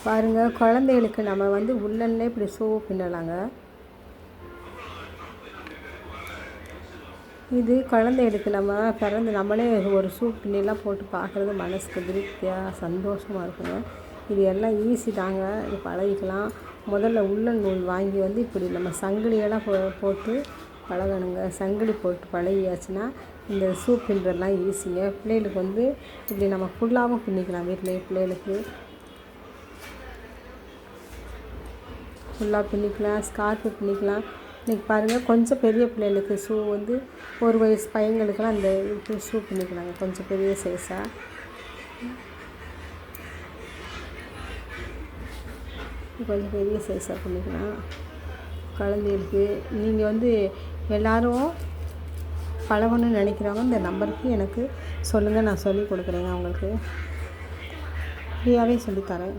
பாருங்கள், குழந்தைகளுக்கு நம்ம வந்து உள்ளன்லே இப்படி ஷூ பின்னலாங்க. இது குழந்தைகளுக்கு நம்ம நம்மளே ஒரு ஷூ பின்னிலாம் போட்டு பார்க்குறது மனசுக்கு திருப்தியாக சந்தோஷமாக இருக்குங்க. இது எல்லாம் ஈஸி தாங்க, இது பழகிக்கலாம். முதல்ல உள்ளன் நூல் வாங்கி வந்து இப்படி நம்ம சங்கிலியெல்லாம் போட்டு பழகணுங்க. சங்கிலி போட்டு பழகியாச்சுன்னா இந்த ஷூ பின்னுறதுலாம் ஈஸிங்க. பிள்ளைகளுக்கு வந்து இப்படி நம்ம ஃபுல்லாகவும் பின்னிக்கலாம். வீட்டிலே பிள்ளைகளுக்கு ஃபுல்லாக பின்னிக்கலாம், ஸ்கார்ஃபு பின்னிக்கலாம். இன்றைக்கி பாருங்கள், கொஞ்சம் பெரிய பிள்ளைகளுக்கு ஷூ வந்து 1 வயசு பையங்களுக்கெல்லாம் அந்த ஷூ பின்னிக்கலாங்க, கொஞ்சம் பெரிய சைஸாக. கொஞ்சம் பெரிய சைஸாக பின்னிக்கலாம் குழந்தைகளுக்கு. நீங்கள் வந்து எல்லோரும் பழகணும்னு நினைக்கிறவங்க இந்த நம்பருக்கு எனக்கு சொல்லுங்கள், நான் சொல்லி கொடுக்குறேங்க. உங்களுக்கு ஃப்ரீயாகவே சொல்லித்தரேன்.